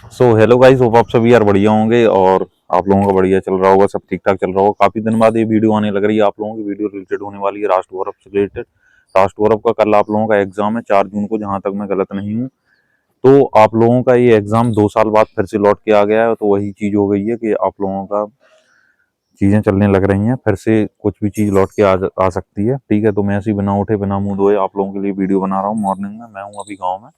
Hello guys, hope आप सभी यार बढ़िया होंगे और आप लोगों का बढ़िया चल रहा होगा, सब ठीक ठाक चल रहा होगा। काफी दिन बाद ये वीडियो आने लग रही है। आप लोगों की वीडियो रिलेटेड होने वाली है राष्ट्र गौरव से रिलेटेड। राष्ट्र गौरव का कल आप लोगों का एग्जाम है 4 जून को, जहां तक मैं गलत नहीं हूँ। तो आप लोगों का ये एग्जाम 2 साल बाद फिर से लौट के आ गया है। तो वही चीज हो गई है कि आप लोगों का चीजें चलने लग रही हैं, फिर से कुछ भी चीज लौट के आ सकती है। ठीक है, तो मैं ऐसे ही बिना उठे बिना मुंह धोए आप लोगों के लिए वीडियो बना रहा हूँ। मॉर्निंग में मैं हूँ अभी गाँव में।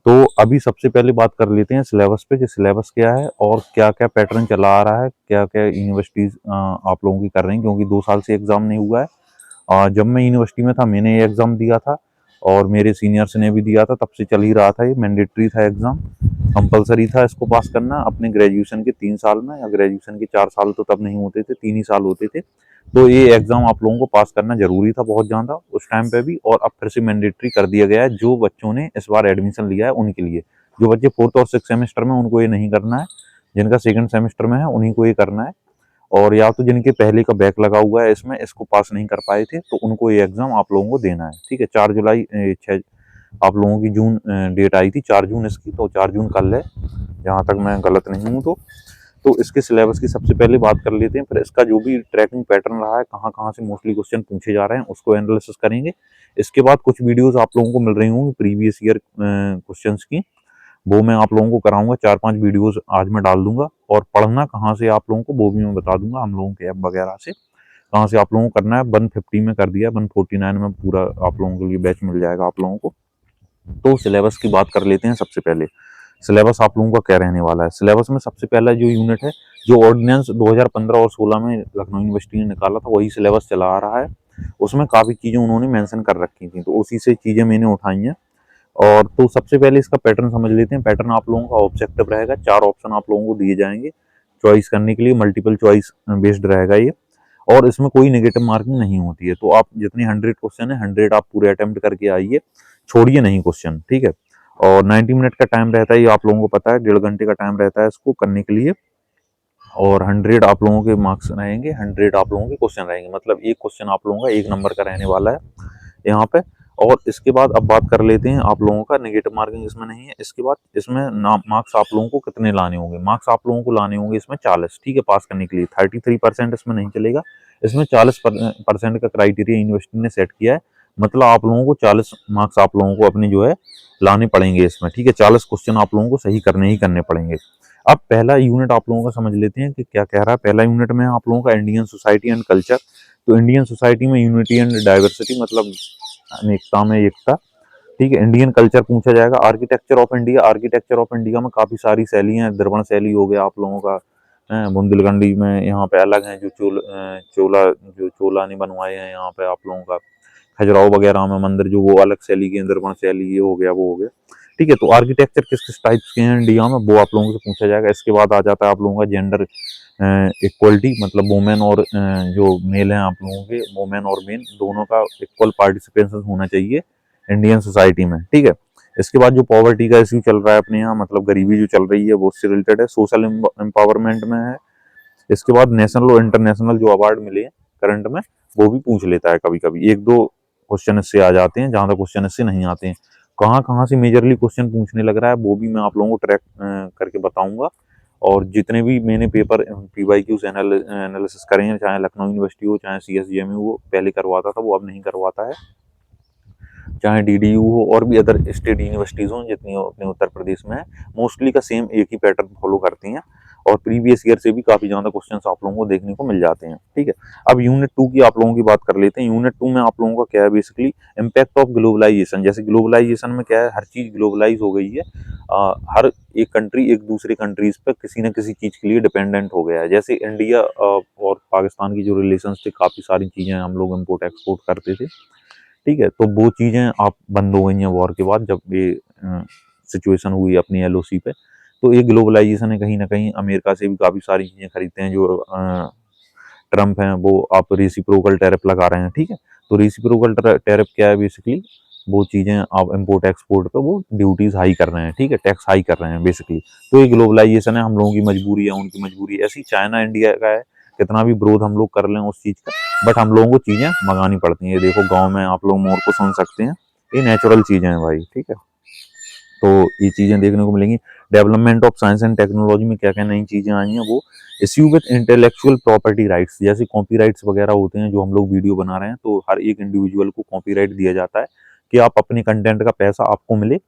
तो अभी सबसे पहले बात कर लेते हैं सिलेबस पे कि सिलेबस क्या है और क्या क्या पैटर्न चला आ रहा है, क्या क्या यूनिवर्सिटीज आप लोगों की कर रही हैं, क्योंकि 2 साल से एग्जाम नहीं हुआ है। जब मैं यूनिवर्सिटी में था मैंने ये एग्जाम दिया था और मेरे सीनियर्स ने भी दिया था, तब से चल ही रहा था। ये मैंडेटरी था एग्जाम, कंपलसरी था इसको पास करना अपने ग्रेजुएशन के 3 साल में, या ग्रेजुएशन के 4 साल तो तब नहीं होते थे, 3 ही साल होते थे। तो ये एग्जाम आप लोगों को पास करना जरूरी था बहुत ज्यादा उस टाइम पे भी, और अब फिर से मैंडेटरी कर दिया गया है जो बच्चों ने इस बार एडमिशन लिया है उनके लिए। जो बच्चे 4th और 6th सेमेस्टर में, उनको ये नहीं करना है। जिनका 2nd सेमेस्टर में है उन्हीं को ये करना है। और या तो जिनके पहले का बैक लगा हुआ है इसमें, इसको पास नहीं कर पाए थे, तो उनको ये एग्जाम आप लोगों को देना है। ठीक है, 4 जुलाई 6 आप लोगों की जून डेट आई थी 4 जून इसकी, तो 4 जून कल है जहां तक मैं गलत नहीं हूँ। तो इसके सिलेबस की सबसे पहले बात कर लेते हैं, फिर इसका जो भी ट्रैकिंग पैटर्न रहा है, कहाँ कहाँ से मोस्टली क्वेश्चन पूछे जा रहे हैं, उसको एनालिसिस करेंगे। इसके बाद कुछ वीडियोस आप लोगों को मिल रही होंगी प्रीवियस ईयर क्वेश्चंस की, वो मैं आप लोगों को कराऊंगा। 4-5 वीडियोस आज मैं डाल दूंगा, और पढ़ना कहाँ से आप लोगों को वो भी मैं बता दूंगा, हम लोगों के ऐप वगैरह से कहाँ से आप लोगों को करना है। 150 में कर दिया, 149 में पूरा आप लोगों के लिए बैच मिल जाएगा आप लोगों को। तो सिलेबस की बात कर लेते हैं सबसे पहले। सिलेबस आप लोगों का क्या रहने वाला है। सिलेबस में सबसे पहला जो यूनिट है, जो ऑर्डिनेंस 2015 और 16 में लखनऊ यूनिवर्सिटी ने निकाला था, वही सिलेबस चला आ रहा है। उसमें काफ़ी चीज़ें उन्होंने मेंशन कर रखी थी, तो उसी से चीज़ें मैंने उठाई हैं। और तो सबसे पहले इसका पैटर्न समझ लेते हैं। पैटर्न आप लोगों का ऑब्जेक्टिव रहेगा, 4 ऑप्शन आप लोगों को दिए जाएंगे चॉइस करने के लिए, मल्टीपल चॉइस बेस्ड रहेगा ये। और इसमें कोई नेगेटिव मार्किंग नहीं होती है। तो आप जितने 100 क्वेश्चन है 100 आप पूरे अटेम्प्ट करके आइए, छोड़िए नहीं क्वेश्चन। ठीक है, और 90 मिनट का टाइम रहता है, ये आप लोगों को पता है, 1.5 घंटे का टाइम रहता है इसको करने के लिए। और 100 आप लोगों के मार्क्स रहेंगे, 100 आप लोगों के क्वेश्चन रहेंगे, मतलब एक क्वेश्चन आप लोगों का 1 नंबर का रहने वाला है यहाँ पे। और इसके बाद अब बात कर लेते हैं आप लोगों का, नेगेटिव मार्किंग इसमें नहीं है। इसके बाद इसमें मार्क्स आप लोगों को कितने लाने होंगे। मार्क्स आप लोगों को लाने होंगे इसमें 40। ठीक है, पास करने के लिए 33% इसमें नहीं चलेगा, इसमें 40% का क्राइटेरिया यूनिवर्सिटी ने सेट किया है। मतलब आप लोगों को 40 मार्क्स आप लोगों को अपने जो है लाने पड़ेंगे इसमें। ठीक है, 40 क्वेश्चन आप लोगों को सही करने ही करने पड़ेंगे। अब पहला यूनिट आप लोगों का समझ लेते हैं कि क्या कह रहा है। पहला यूनिट में आप लोगों का इंडियन सोसाइटी एंड कल्चर। तो इंडियन सोसाइटी में यूनिटी एंड डाइवर्सिटी, मतलब अनेकता में एकता। ठीक है, इंडियन कल्चर पूछा जाएगा। Architecture of India, architecture of India में काफी सारी शैली हैं। द्रविड़ शैली हो गया आप लोगों का, बुंदेलखंडी में यहाँ पे अलग है, जो चोला ने बनवाए हैं यहाँ पे आप लोगों का। खजुराहो वगैरह में मंदिर जो, वो अलग शैली के, द्रविड़ शैली, ये हो गया वो हो गया। ठीक है, तो आर्किटेक्चर किस किस टाइप्स के हैं इंडिया में, वो आप लोगों से पूछा जाएगा। इसके बाद आ जाता है आप लोगों का जेंडर इक्वलिटी, मतलब वुमेन और जो मेल हैं आप लोगों के, वुमेन और मेन दोनों का इक्वल पार्टिसिपेशन होना चाहिए इंडियन सोसाइटी में। ठीक है, इसके बाद जो पॉवर्टी का इश्यू चल रहा है अपने यहाँ, मतलब गरीबी जो चल रही है, वो उससे रिलेटेड है। सोशल एम्पावरमेंट में है। इसके बाद नेशनल और इंटरनेशनल जो अवार्ड मिले हैं करंट में, वो भी पूछ लेता है कभी कभी। 1-2 क्वेश्चन इससे आ जाते हैं, ज्यादा क्वेश्चन इससे नहीं आते हैं। कहाँ कहाँ से मेजरली क्वेश्चन पूछने लग रहा है वो भी मैं आप लोगों को ट्रैक करके बताऊंगा। और जितने भी मैंने पेपर PYQs एनालिसिस करे हैं, चाहे लखनऊ यूनिवर्सिटी हो, चाहे CSGMU हो, पहले करवाता था वो अब नहीं करवाता है, चाहे DDU हो और भी अदर स्टेट यूनिवर्सिटीज हों जितनी अपने उत्तर प्रदेश में है, मोस्टली का सेम एक ही पैटर्न फॉलो करती हैं। और प्रीवियस ईयर से भी काफी ज्यादा क्वेश्चंस आप लोगों को देखने को मिल जाते हैं। ठीक है, अब यूनिट 2 की आप लोगों की बात कर लेते हैं। यूनिट 2 में आप लोगों का क्या है, बेसिकली इम्पैक्ट ऑफ ग्लोबलाइजेशन। जैसे ग्लोबलाइजेशन में क्या है, हर चीज ग्लोबलाइज हो गई है। हर एक कंट्री एक दूसरे कंट्रीज पे किसी न किसी चीज के लिए डिपेंडेंट हो गया है। जैसे इंडिया और पाकिस्तान की जो रिलेशन थे, काफी सारी चीजें हम लोग इम्पोर्ट एक्सपोर्ट करते थे। ठीक है, तो वो चीजें आप बंद हो गई हैं वॉर के बाद, जब ये सिचुएशन हुई अपनी LOC पे। तो ये ग्लोबलाइजेशन है, कहीं ना कहीं अमेरिका से भी काफी सारी चीजें खरीदते हैं जो ट्रम्प हैं, वो आप रेसिप्रोकल टैरिफ लगा रहे हैं। ठीक है, तो रेसिप्रोकल टैरिफ क्या है, बेसिकली वो चीजें आप इम्पोर्ट एक्सपोर्ट पे वो ड्यूटीज हाई कर रहे हैं। ठीक है, टैक्स हाई कर रहे हैं बेसिकली। तो ये ग्लोबलाइजेशन है, हम लोगों की मजबूरी है, उनकी मजबूरी है। ऐसी चाइना इंडिया का है, कितना भी विरोध हम लोग कर लें उस चीज का, बट हम लोगों को चीजें मंगानी पड़ती हैं। ये देखो गाँव में आप लोग मोर को सुन सकते हैं, ये नेचुरल चीजें हैं भाई। ठीक है, तो ये चीजें देखने को मिलेंगी। Development of science and technology में क्या क्या नई चीजें आई हैं वो। Issue with intellectual property rights, जैसे कॉपीराइट्स वगैरह होते हैं जो हम लोग वीडियो बना रहे हैं, तो हर एक इंडिविजुअल को कॉपीराइट दिया जाता है कि आप अपने कंटेंट का पैसा आपको मिले,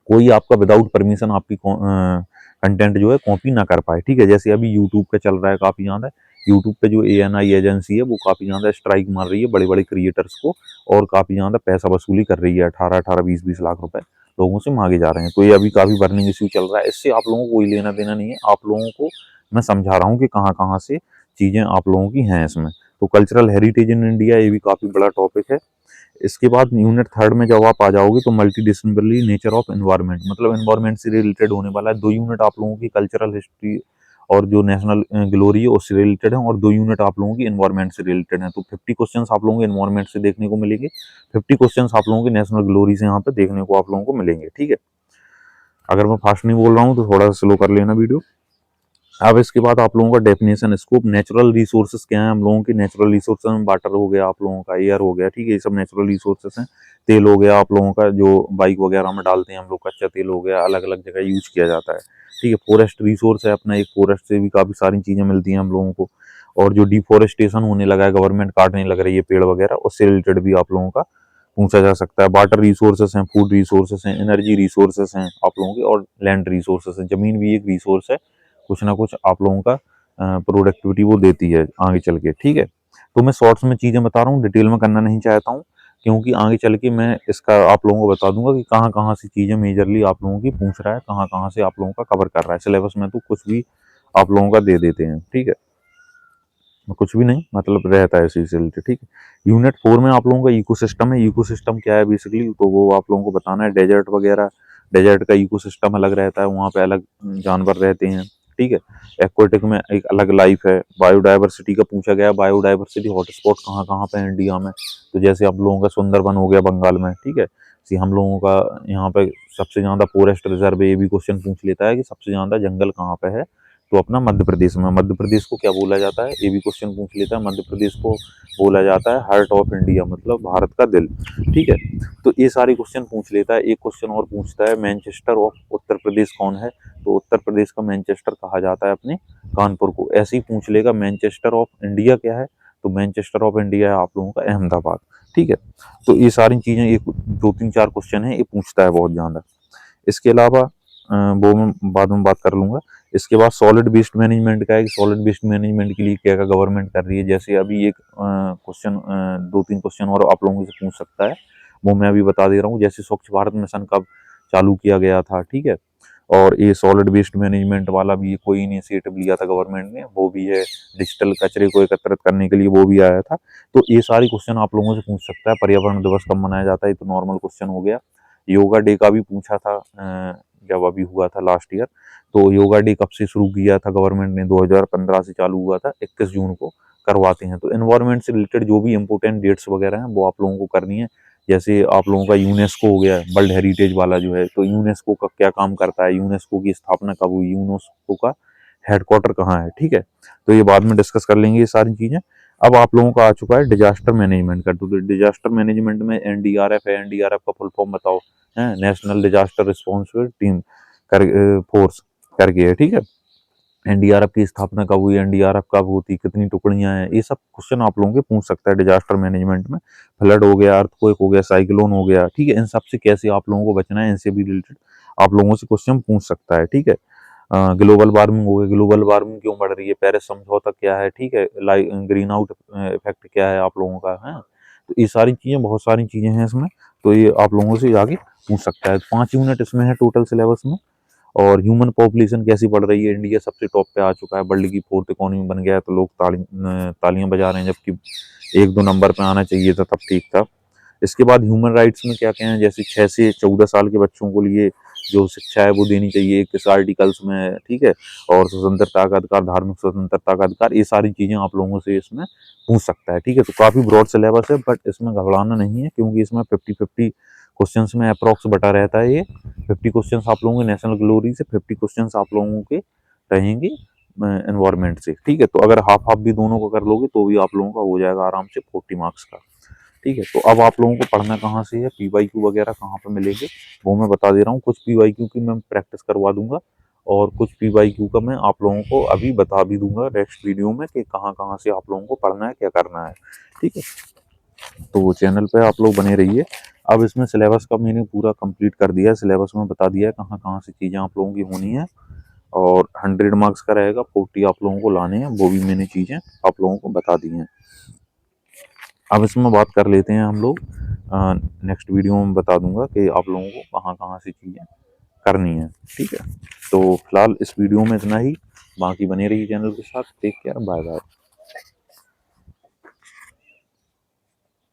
कोई आपका विदाउट परमिशन आपकी कंटेंट जो है कॉपी ना कर पाए। ठीक है, जैसे अभी यूट्यूब पे चल रहा है काफी ज्यादा, यूट्यूब पे जो ANI एजेंसी है वो काफी ज्यादा स्ट्राइक मार रही है बड़े बड़े क्रिएटर्स को, और काफी ज्यादा पैसा वसूली कर रही है, 18-18 20-20 लाख रुपए लोगों से मांगे जा रहे हैं। तो ये अभी काफी बर्निंग इश्यू चल रहा है, इससे आप लोगों को कोई लेना देना नहीं है। आप लोगों को मैं समझा रहा हूँ कि कहाँ कहाँ से चीजें आप लोगों की हैं इसमें। तो कल्चरल हेरिटेज इन इंडिया, ये भी काफी बड़ा टॉपिक है। इसके बाद यूनिट थर्ड में जब आप आ जाओगे तो multi disciplinary nature of environment, मतलब एनवायरनमेंट से रिलेटेड होने वाला है। 2 यूनिट आप लोगों की कल्चरल हिस्ट्री और जो नेशनल ग्लोरी है उससे रिलेटेड है, और 2 यूनिट आप लोगों की एनवायरनमेंट से रिलेटेड है। तो 50 क्वेश्चंस आप लोगों को एनवायरनमेंट से देखने को मिलेंगे, 50 क्वेश्चंस आप लोगों के नेशनल ग्लोरी से यहाँ पे देखने को आप लोगों को मिलेंगे। ठीक है, अगर मैं फास्ट नहीं बोल रहा हूँ तो थोड़ा सा स्लो कर लेना वीडियो। अब इसके बाद आप लोगों का डेफिनेशन स्कोप, नेचुरल रिसोर्सेज क्या है हम लोगों की। नेचुरल रिसोर्सेज में वाटर हो गया आप लोगों का, एयर हो गया, ठीक है, ये सब नेचुरल रिसोर्सेज हैं। तेल हो गया आप लोगों का, जो बाइक वगैरह में डालते हैं हम लोग, कच्चा तेल हो गया, अलग अलग जगह यूज किया जाता है। ठीक है, फॉरेस्ट रिसोर्स है अपना, एक फॉरेस्ट से भी काफी सारी चीजें मिलती हैं हम लोगों को। और जो डिफोरेस्टेशन होने लगा है, गवर्नमेंट काटने लग रही है पेड़ वगैरह, उससे रिलेटेड भी आप लोगों का पूछा जा सकता है। वाटर रिसोर्सेस हैं, फूड रिसोर्सेस हैं, एनर्जी रिसोर्सेस हैं आप लोगों के, और लैंड रिसोर्सेस हैं। जमीन भी एक रिसोर्स है, कुछ ना कुछ आप लोगों का प्रोडक्टिविटी वो देती है आगे चल के। ठीक है, तो मैं शॉर्ट्स में चीजें बता रहा हूँ, डिटेल में करना नहीं चाहता हूँ, क्योंकि आगे चल के मैं इसका आप लोगों को बता दूंगा कि कहाँ कहाँ से चीजें मेजरली आप लोगों की पूछ रहा है, कहाँ कहाँ से आप लोगों का कवर कर रहा है। सिलेबस में तो कुछ भी आप लोगों का दे देते हैं, ठीक है, कुछ भी नहीं, मतलब रहता है इसी से रिलेटेड। ठीक है, यूनिट 4 में आप लोगों का इकोसिस्टम है। इकोसिस्टम क्या है बेसिकली, तो वो आप लोगों को बताना है। डेजर्ट वगैरह, डेजर्ट का इकोसिस्टम अलग रहता है, वहाँ पे अलग जानवर रहते हैं। ठीक है, एक्वाटिक में एक अलग लाइफ है। बायोडाइवर्सिटी का पूछा गया, बायोडाइवर्सिटी हॉटस्पॉट कहाँ कहाँ पे है इंडिया में, तो जैसे आप लोगों का सुंदरबन हो गया बंगाल में। ठीक है, हम लोगों का यहाँ पे सबसे ज्यादा फॉरेस्ट रिजर्व है, ये भी क्वेश्चन पूछ लेता है कि सबसे ज्यादा जंगल कहाँ पे है, तो अपना मध्य प्रदेश में। मध्य प्रदेश को क्या बोला जाता है, ये भी क्वेश्चन पूछ लेता है। मध्य प्रदेश को बोला जाता है हार्ट ऑफ इंडिया, मतलब भारत का दिल। ठीक है, तो ये सारे क्वेश्चन पूछ लेता है। एक क्वेश्चन और पूछता है, मैनचेस्टर ऑफ उत्तर प्रदेश कौन है, तो उत्तर प्रदेश का मैनचेस्टर कहा जाता है अपने कानपुर को। ऐसे ही पूछ लेगा मैनचेस्टर ऑफ इंडिया क्या है, तो मैनचेस्टर ऑफ इंडिया है आप लोगों का अहमदाबाद। ठीक है, तो ये सारी चीजें, एक 2-3-4 क्वेश्चन है ये पूछता है बहुत ज्यादा। इसके अलावा वो मैं बाद में बात कर लूंगा। इसके बाद सॉलिड वेस्ट मैनेजमेंट का है, कि सॉलिड वेस्ट मैनेजमेंट के लिए क्या क्या गवर्नमेंट कर रही है। जैसे अभी एक क्वेश्चन, 2-3 क्वेश्चन और आप लोगों से पूछ सकता है, वो मैं अभी बता दे रहा हूँ। जैसे स्वच्छ भारत मिशन कब चालू किया गया था, ठीक है, और ये सॉलिड वेस्ट मैनेजमेंट वाला भी कोई इनिशिएटिव लिया था गवर्नमेंट ने, वो भी है। डिजिटल कचरे को एकत्रित करने के लिए वो भी आया था। तो ये सारे क्वेश्चन आप लोगों से पूछ सकता है। पर्यावरण दिवस कब मनाया जाता है, ये तो नॉर्मल क्वेश्चन हो गया। योगा डे का भी पूछा था, जब अभी हुआ था लास्ट ईयर। तो योगा डे कब से शुरू किया था गवर्नमेंट ने, 2015 से चालू हुआ था, 21 जून को करवाते हैं। तो एनवायरनमेंट से रिलेटेड जो भी इंपॉर्टेंट डेट्स वगैरह हैं वो आप लोगों को करनी है। जैसे आप लोगों का यूनेस्को हो गया, वर्ल्ड हेरिटेज वाला जो है, तो यूनेस्को का क्या काम करता है, यूनेस्को की स्थापना कब हुई, यूनेस्को का हेडक्वार्टर कहाँ है। ठीक है, तो ये बाद में डिस्कस कर लेंगे ये सारी चीजें। अब आप लोगों का आ चुका है डिजास्टर मैनेजमेंट का। तो डिजास्टर मैनेजमेंट में NDRF है, NDRF का फुल फॉर्म बताओ, है नेशनल डिजास्टर रिस्पॉन्स टीम कर फोर्स करके है। ठीक है, NDRF की स्थापना कब हुई, NDRF कब होती, कितनी टुकड़ियां हैं, ये सब क्वेश्चन आप लोगों के पूछ सकता है डिजास्टर मैनेजमेंट में। फ्लड हो गया, अर्थक्वेक हो गया, साइक्लोन हो गया, ठीक है, इन सब से कैसे आप लोगों को बचना है, इनसे भी रिलेटेड आप लोगों से क्वेश्चन पूछ सकता है। ठीक है, ग्लोबल वार्मिंग हो गया, ग्लोबल वार्मिंग क्यों बढ़ रही है, पेरिस समझौता क्या है, ठीक है, ग्रीन आउट इफेक्ट क्या है आप लोगों का, है। तो ये सारी चीजें, बहुत सारी चीजें हैं इसमें, तो ये आप लोगों से आगे पूछ सकता है। 5 यूनिट इसमें है टोटल सिलेबस में। और ह्यूमन पॉपुलेशन कैसी बढ़ रही है, इंडिया सबसे टॉप पे आ चुका है, वर्ल्ड की 4th इकोनॉमी बन गया है, तो लोग तालियां बजा रहे हैं, जबकि 1-2 नंबर पे आना चाहिए था तब ठीक था। इसके बाद ह्यूमन राइट्स में क्या क्या है, जैसे 6 से 14 साल के बच्चों को लिए जो शिक्षा है वो देनी चाहिए 21 आर्टिकल्स में। ठीक है, और स्वतंत्रता का अधिकार, धार्मिक स्वतंत्रता का अधिकार, ये सारी चीजें आप लोगों से इसमें पूछ सकता है। ठीक है, तो काफी ब्रॉड सिलेबस है, बट इसमें घबराना नहीं है, क्योंकि इसमें 50-50 क्वेश्चंस में अप्रॉक्स बटा रहता है ये। 50 क्वेश्चंस आप लोगों के नेशनल ग्लोरी से, 50 क्वेश्चंस आप लोगों के रहेंगे एनवायरमेंट से। ठीक है, तो अगर हाफ हाफ भी दोनों को कर लोगे तो भी आप लोगों का हो जाएगा आराम से 40 मार्क्स का। ठीक है। तो अब आप लोगों को पढ़ना कहाँ से है, PYQ वगैरह कहाँ पे मिलेंगे वो मैं बता दे रहा हूँ। कुछ PYQ की मैं प्रैक्टिस करवा दूंगा और कुछ PYQ का मैं आप लोगों को अभी बता भी दूंगा नेक्स्ट वीडियो में कि कहाँ कहाँ से आप लोगों को पढ़ना है, क्या करना है। ठीक है, तो चैनल पे आप लोग बने रहिए। अब इसमें सिलेबस का मैंने पूरा कंप्लीट कर दिया है, सिलेबस में बता दिया है कहाँ कहाँ से चीज़ें आप लोगों की होनी है, और 100 मार्क्स का रहेगा, 40 आप लोगों को लाने हैं, वो भी मैंने चीज़ें आप लोगों को बता दी हैं। अब इसमें बात कर लेते हैं हम लोग, नेक्स्ट वीडियो में बता दूंगा कि आप लोगों को कहाँ कहाँ से चीज़ें करनी है। ठीक है, तो फिलहाल इस वीडियो में इतना ही, बाकी बने रहिए चैनल के साथ। Take care, bye bye.